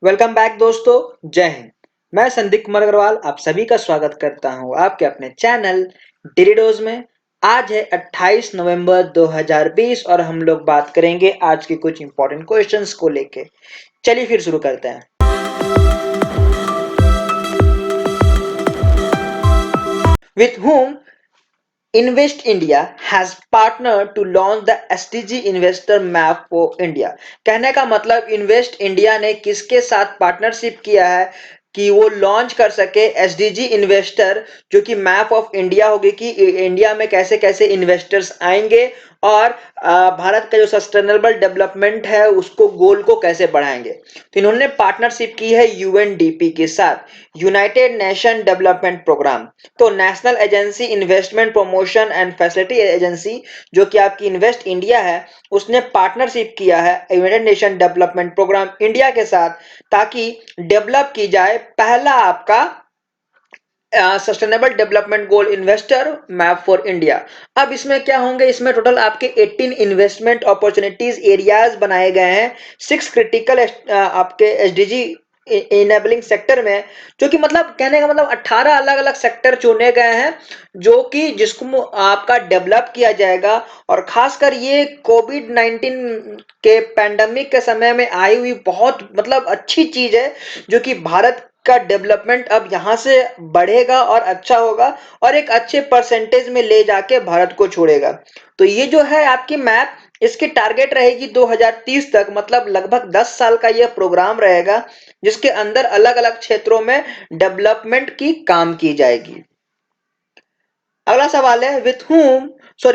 Welcome back दोस्तों। जय हिंद। मैं संदीप कुमार अग्रवाल आप सभी का स्वागत करता हूं आपके अपने चैनल डेली डोज में। आज है 28 नवंबर 2020 और हम लोग बात करेंगे आज के कुछ इंपॉर्टेंट क्वेश्चंस को लेके। चलिए फिर शुरू करते हैं। With whom Invest India has partnered to launch the SDG Investor Map for India। कहने का मतलब इन्वेस्ट इंडिया ने किसके साथ पार्टनरशिप किया है कि वो लॉन्च कर सके एसडीजी इन्वेस्टर, जो कि मैप ऑफ इंडिया होगी कि इंडिया में कैसे कैसे इन्वेस्टर्स आएंगे और भारत का जो सस्टेनेबल डेवलपमेंट है उसको गोल को कैसे बढ़ाएंगे। तो इन्होंने पार्टनरशिप की है यूएनडीपी के साथ, यूनाइटेड नेशन डेवलपमेंट प्रोग्राम। तो national agency investment promotion and facility agency, जो कि आपकी इन्वेस्ट इंडिया है, उसने पार्टनरशिप किया है United Nation Development Programme India के साथ, ताकि डेवलप की जाए पहला आपका sustainable development goal investor map for India. अब इसमें क्या होंगे, इसमें टोटल आपके 18 इन्वेस्टमेंट अपॉर्चुनिटीज एरियाज बनाए गए हैं, 6 क्रिटिकल आपके एसडीजी इनेबलिंग सेक्टर में, जो कि मतलब कहने का मतलब 18 अलग अलग सेक्टर चुने गए हैं जो कि जिसको आपका डेवलप किया जाएगा। और खासकर ये कोविड 19 के पैंडमिक के समय में आई हुई बहुत मतलब अच्छी चीज है, जो कि भारत का डेवलपमेंट अब यहां से बढ़ेगा और अच्छा होगा और एक अच्छे परसेंटेज में ले जाके भारत को छोड़ेगा। तो ये जो है आपकी मैप, इसकी टारगेट रहेगी 2030 तक, मतलब लगभग 10 साल का यह प्रोग्राम रहेगा जिसके अंदर अलग अलग क्षेत्रों में डेवलपमेंट की काम की जाएगी। अगला सवाल है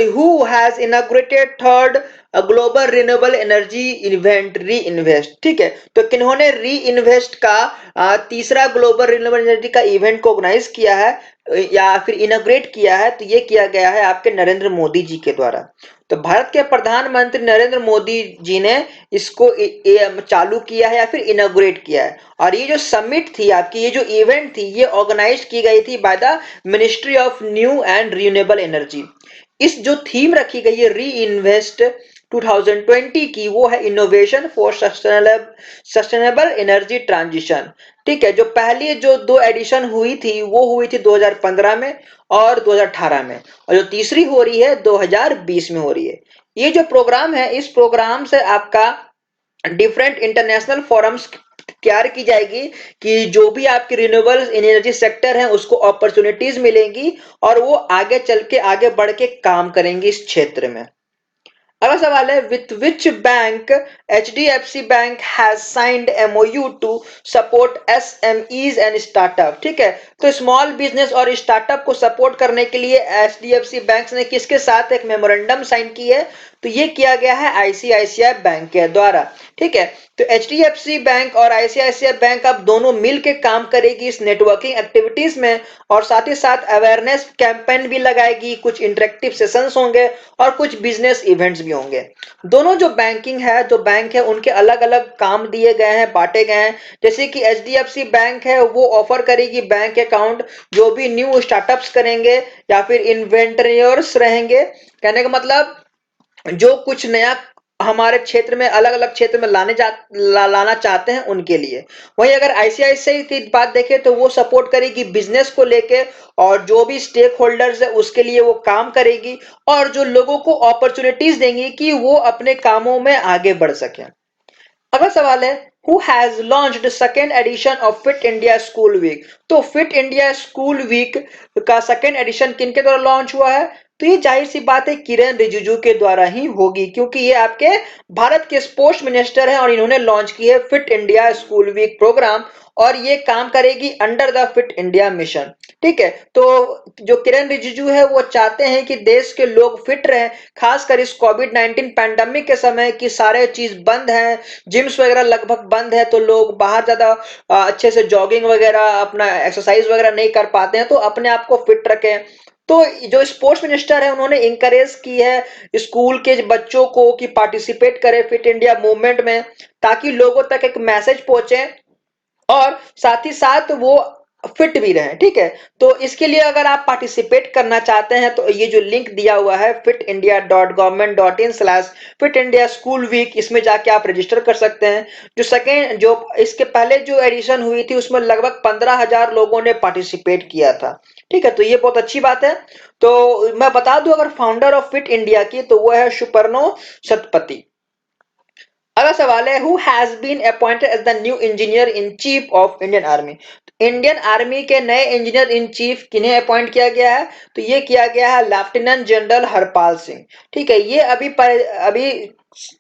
who has inaugurated third global renewable energy event री इन्वेस्ट। ठीक है, तो किन्होंने री इन्वेस्ट का तीसरा ग्लोबल रिन्यूएबल एनर्जी का इवेंट को ऑर्गेनाइज किया है या फिर इनॉग्रेट किया है, तो ये किया गया है आपके नरेंद्र मोदी जी के द्वारा। तो भारत के प्रधानमंत्री नरेंद्र मोदी जी ने इसको चालू किया है या फिर इनॉग्रेट किया है। और ये जो समिट थी आपकी, ये जो इवेंट थी, ये ऑर्गेनाइज की गई थी by the ministry of new and renewable energy. इस जो थीम रखी गई है री इन्वेस्ट 2020 की, वो है innovation for sustainable energy transition. ठीक है, जो पहली जो दो एडिशन हुई थी वो हुई थी 2015 में और 2018 में, और जो तीसरी हो रही है 2020 में हो रही है। ये जो प्रोग्राम है, इस प्रोग्राम से आपका डिफरेंट इंटरनेशनल फोरम्स तैयार की जाएगी कि जो भी आपकी रिन्यूएबल एनर्जी सेक्टर है उसको अपॉर्चुनिटीज मिलेंगी और वो आगे चल के आगे बढ़ के काम करेंगी इस क्षेत्र में। अगला सवाल है with which bank HDFC bank has signed MOU to support SMEs and startup. ठीक है, तो स्मॉल बिजनेस और स्टार्टअप को सपोर्ट करने के लिए एचडीएफसी बैंक ने किसके साथ एक मेमोरेंडम साइन की है, तो ये किया गया है आईसीआईसीआई बैंक के द्वारा। ठीक है, तो एचडीएफसी बैंक और आईसीआईसीआई बैंक अब दोनों मिल के काम करेगी इस नेटवर्किंग एक्टिविटीज में, और साथ ही साथ अवेयरनेस कैंपेन भी लगाएगी, कुछ इंटरेक्टिव सेशंस होंगे और कुछ बिजनेस इवेंट्स भी होंगे। दोनों जो बैंक है उनके अलग अलग काम दिए गए हैं, बांटे गए हैं। जैसे कि एचडीएफसी बैंक है, वो ऑफर करेगी बैंक अकाउंट जो भी न्यू स्टार्टअप्स करेंगे या फिर इन्वेंटरियर्स रहेंगे। कहने का मतलब जो कुछ नया हमारे क्षेत्र में अलग अलग क्षेत्र में लाना चाहते हैं उनके लिए। वहीं अगर आईसीआईसीआई की बात देखें तो वो सपोर्ट करेगी बिजनेस को लेके, और जो भी स्टेक होल्डर्स है उसके लिए वो काम करेगी और जो लोगों को अपॉर्चुनिटीज देंगी कि वो अपने कामों में आगे बढ़ सके। अगला सवाल है who has launched second edition of fit India school week. तो फिट इंडिया स्कूल वीक का सेकेंड एडिशन किनके द्वारा लॉन्च हुआ है, तो ये जाहिर सी बात है किरण रिजिजू के द्वारा ही होगी, क्योंकि ये आपके भारत के स्पोर्ट्स मिनिस्टर हैं और इन्होंने लॉन्च की है fit India school week programme, और ये काम करेगी under the fit India mission. ठीक है, तो जो किरण रिजिजू है वो चाहते हैं कि देश के लोग फिट रहें, खासकर इस कोविड 19 पैंडमिक के समय की सारे चीज बंद हैं, जिम्स वगैरह लगभग बंद है, तो लोग बाहर ज्यादा अच्छे से जॉगिंग वगैरह अपना एक्सरसाइज वगैरह नहीं कर पाते हैं, तो अपने आप को फिट रखें। तो जो स्पोर्ट्स मिनिस्टर है उन्होंने इंकरेज की है स्कूल के बच्चों को कि पार्टिसिपेट करें फिट इंडिया मूवमेंट में, ताकि लोगों तक एक मैसेज पहुंचे और साथ ही साथ वो फिट भी रहें, ठीक है। तो इसके लिए अगर आप पार्टिसिपेट करना चाहते हैं तो ये जो लिंक दिया हुआ है fitindia.government.in/फिट इंडिया स्कूल वीक, इसमें जाके आप रजिस्टर कर सकते हैं। जो इसके पहले जो एडिशन हुई थी उसमें लगभग 15,000 लोगों ने पार्टिसिपेट किया था, ठीक है। तो ये बहुत अच्छी बात है। तो मैं बता दूं अगर फाउंडर ऑफ फिट इंडिया की, तो वो है सुपर्णो सतपथी। अगला सवाल है, who has been appointed as the new engineer in chief of Indian Army. Indian Army के नए इंजीनियर इन चीफ किन्हें अपॉइंट किया गया है? तो ये किया गया है लेफ्टिनेंट जनरल हरपाल सिंह, ठीक है। ये अभी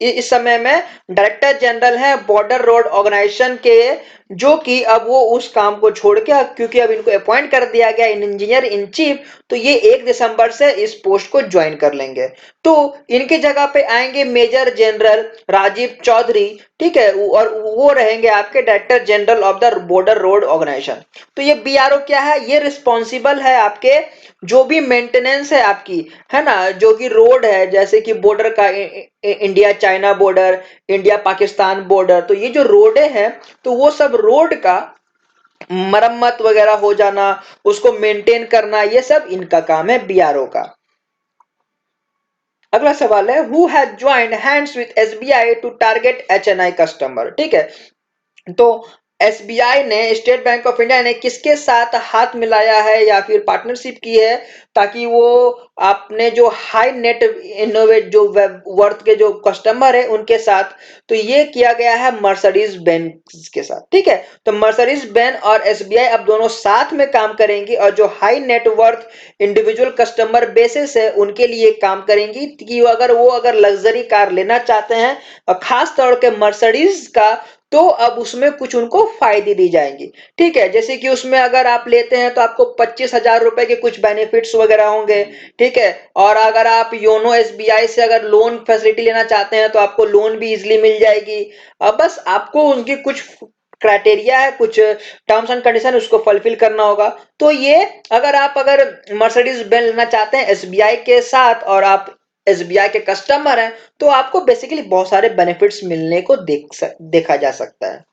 इस समय में डायरेक्टर जनरल है बॉर्डर रोड ऑर्गेनाइजेशन के, जो कि अब वो उस काम को छोड़ के, क्योंकि अब इनको अपॉइंट कर दिया गया इन इंजीनियर इन चीफ, तो ये 1 दिसंबर से इस पोस्ट को ज्वाइन कर लेंगे। तो इनके जगह पे आएंगे मेजर जनरल राजीव चौधरी, ठीक है, और वो रहेंगे आपके director general of the border road organisation. तो ये बीआरओ क्या है? ये रिस्पॉन्सिबल है आपके जो भी मेंटेनेंस है आपकी, है ना, जो कि रोड है, जैसे कि बॉर्डर का India China border, India Pakistan border, तो ये जो रोडे हैं, तो वो सब रोड का मरम्मत वगैरह हो जाना, उसको मेंटेन करना, ये सब इनका काम है बीआरओ का। अगला सवाल है, who has joined hands with SBI to target HNI customer, ठीक है। तो एसबीआई ने, स्टेट बैंक ऑफ इंडिया ने किसके साथ हाथ मिलाया है या फिर पार्टनरशिप की है, ताकि वो अपने जो हाई नेट इनोवेट जो वर्थ के जो कस्टमर है उनके साथ, तो ये किया गया है मर्सिडीज बेंज के साथ, ठीक है। तो मर्सिडीज बेंज और एसबीआई अब दोनों साथ में काम करेंगी, और जो high net worth individual customer basis है उनके लिए काम करेंगी, कि अगर लग्जरी कार लेना चाहते हैं, और खास तौर के मर्सिडीज का, तो अब उसमें कुछ उनको फायदे दी जाएंगी, ठीक है। जैसे कि उसमें अगर आप लेते हैं तो आपको 25,000 रुपए के कुछ बेनिफिट्स वगैरह होंगे, ठीक है। और अगर आप योनो एसबीआई से अगर लोन फैसिलिटी लेना चाहते हैं तो आपको लोन भी इजिली मिल जाएगी। अब बस आपको उनकी कुछ क्राइटेरिया है, कुछ टर्म्स एंड कंडीशन, उसको फुलफिल करना होगा। तो ये अगर मर्सिडीज बेंज लेना चाहते हैं एसबीआई के साथ, और आप एसबीआई के कस्टमर हैं, तो आपको बेसिकली बहुत सारे बेनिफिट्स मिलने को देखा जा सकता है।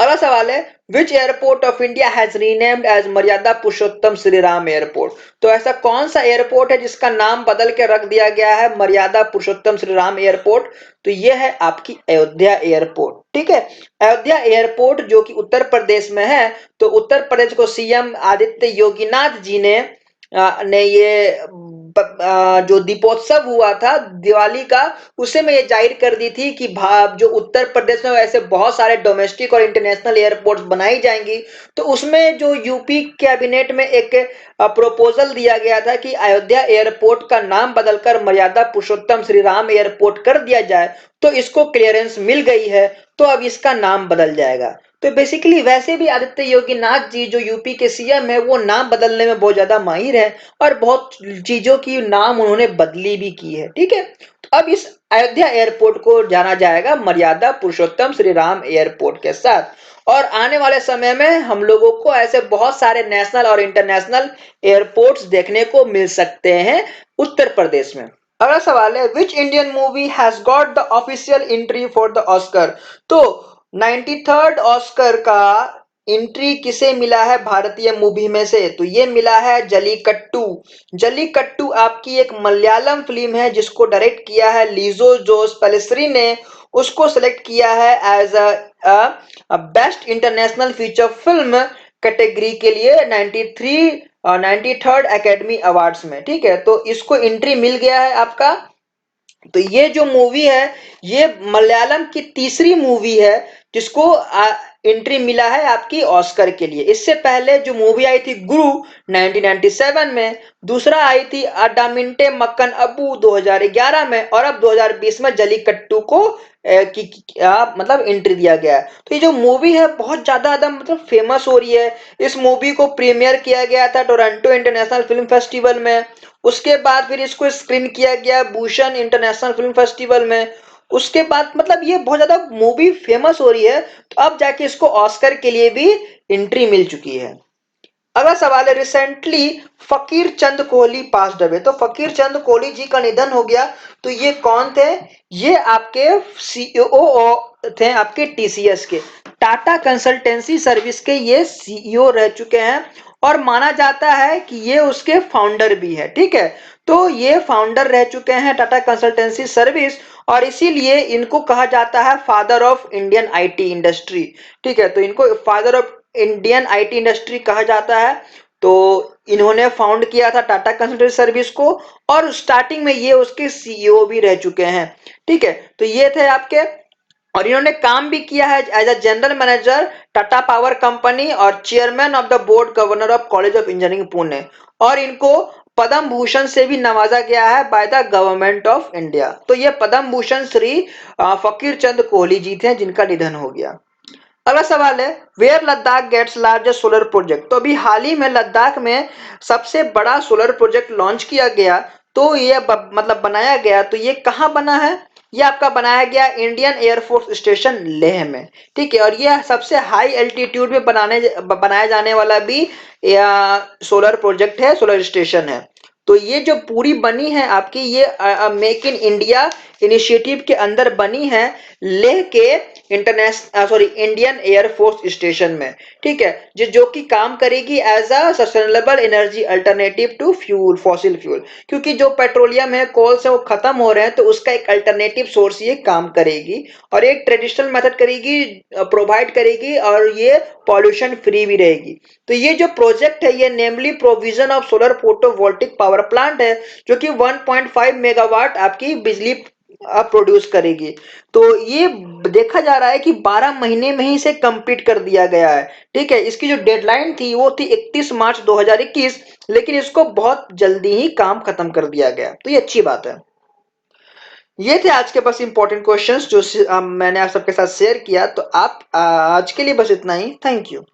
अगला सवाल है, which airport of India has renamed as Maryada Purushottam Shri Ram airport. तो ऐसा कौन सा एयरपोर्ट है जिसका नाम बदल के रख दिया गया है मर्यादा पुरुषोत्तम श्री राम एयरपोर्ट? तो यह है आपकी अयोध्या एयरपोर्ट, ठीक है। अयोध्या एयरपोर्ट जो कि उत्तर प्रदेश में है, तो उत्तर प्रदेश को सीएम आदित्य योगीनाथ जी ने ये जो दीपोत्सव हुआ था दिवाली का, उसे में ये जाहिर कर दी थी कि जो उत्तर प्रदेश में ऐसे बहुत सारे डोमेस्टिक और इंटरनेशनल एयरपोर्ट्स बनाई जाएंगी। तो उसमें जो यूपी कैबिनेट में एक प्रपोजल दिया गया था कि अयोध्या एयरपोर्ट का नाम बदलकर मर्यादा पुरुषोत्तम श्री राम एयरपोर्ट कर दिया जाए, तो इसको क्लियरेंस मिल गई है, तो अब इसका नाम बदल जाएगा। तो बेसिकली वैसे भी आदित्य योगीनाथ जी जो यूपी के सीएम है, वो नाम बदलने में बहुत ज्यादा माहिर है, और बहुत चीजों की नाम उन्होंने बदली भी की है, ठीक है। तो अब इस अयोध्या एयरपोर्ट को जाना जाएगा मर्यादा पुरुषोत्तम श्री राम एयरपोर्ट के साथ। और आने वाले समय में हम लोगों को ऐसे बहुत सारे नेशनल और इंटरनेशनल एयरपोर्ट्स देखने को मिल सकते हैं उत्तर प्रदेश में। अगला सवाल है, which Indian movie has got the official entry for the Oscar. तो 93rd ऑस्कर का एंट्री किसे मिला है भारतीय मूवी में से? तो ये मिला है जलीकट्टू। जलीकट्टू आपकी एक मलयालम फिल्म है जिसको डायरेक्ट किया है लिजो जोस पेलिस्ट्री ने। उसको सेलेक्ट किया है as a best international feature film category के लिए 93rd एकेडमी अवार्ड्स में, ठीक है। तो इसको एंट्री मिल गया है आपका। तो ये जो मूवी है, ये मलयालम की तीसरी मूवी है जिसको एंट्री मिला है आपकी ऑस्कर के लिए। इससे पहले जो मूवी आई थी गुरु 1997 में, दूसरा आई थी अडामिंटे मक्कन अबू 2011 में, और अब 2020 में जलीकट्टू को मतलब एंट्री दिया गया है। तो ये जो मूवी है बहुत ज्यादा एकदम मतलब फेमस हो रही है। इस मूवी को प्रीमियर किया गया था टोरंटो इंटरनेशनल फिल्म फेस्टिवल में। उसके बाद फिर इसको स्क्रीन किया गया भूषण इंटरनेशनल फिल्म फेस्टिवल में। उसके बाद मतलब ये बहुत ज्यादा मूवी फेमस हो रही है, तो अब जाके इसको ऑस्कर के लिए भी एंट्री मिल चुकी है। अगला सवाल है, recently Fakir Chand Kohli passed away. तो फकीर चंद कोहली जी का निधन हो गया। तो ये कौन थे? ये आपके सीईओ थे, आपके टीसीएस के, टाटा कंसल्टेंसी सर्विस के ये सीईओ रह चुके हैं। और माना जाता है कि ये उसके फाउंडर भी है। ठीक है, तो ये फाउंडर रह चुके हैं टाटा कंसल्टेंसी सर्विस, और इसीलिए इनको कहा जाता है father of Indian IT industry. ठीक है, तो इनको father of Indian IT industry कहा जाता है। तो इन्होंने फाउंड किया था टाटा कंसल्टेंसी सर्विस को, और स्टार्टिंग में ये उसके सीईओ भी रह चुके हैं। ठीक है, तो ये थे आपके, और इन्होंने काम भी किया है as a general manager Tata power company और chairman of the board governor of college of engineering Pune. और इनको पद्म भूषण से भी नवाजा गया है by the government of India. तो ये पद्म भूषण श्री फकीर चंद कोहली जी थे जिनका निधन हो गया। अगला सवाल है, where Ladakh gets largest solar project. तो अभी हाल ही में लद्दाख में सबसे बड़ा सोलर प्रोजेक्ट लॉन्च किया गया। तो ये मतलब बनाया गया, तो ये कहाँ बना है? ये आपका बनाया गया इंडियन एयरफोर्स स्टेशन लेह में। ठीक है, और ये सबसे हाई एल्टीट्यूड में बनाया जाने वाला भी सोलर प्रोजेक्ट है, सोलर स्टेशन है। तो ये जो पूरी बनी है आपकी, ये मेक इन इंडिया इनिशिएटिव के अंदर बनी है, लेह के international sorry Indian air force station में। ठीक है, जो कि काम करेगी as a sustainable energy alternative to fuel, fossil fuel. क्योंकि जो पेट्रोलियम है, कोल से वो खत्म हो रहे हैं, तो उसका एक अल्टरनेटिव सोर्स ये काम करेगी, और एक ट्रेडिशनल मेथड करेगी, प्रोवाइड करेगी, और ये पॉल्यूशन फ्री भी रहेगी। तो ये जो प्रोजेक्ट है, ये namely provision of solar photovoltaic power plant है, जो कि 1.5 मेगावाट आपकी बिजली प्रोड्यूस करेगी। तो ये देखा जा रहा है कि 12 महीने में ही इसे कंप्लीट कर दिया गया है। ठीक है, इसकी जो डेडलाइन थी वो थी 31 मार्च 2021, लेकिन इसको बहुत जल्दी ही काम खत्म कर दिया गया। तो ये अच्छी बात है। ये थे आज के बस इंपॉर्टेंट क्वेश्चंस जो मैंने आप सबके साथ शेयर किया। तो आप आज के लिए बस इतना ही। Thank you.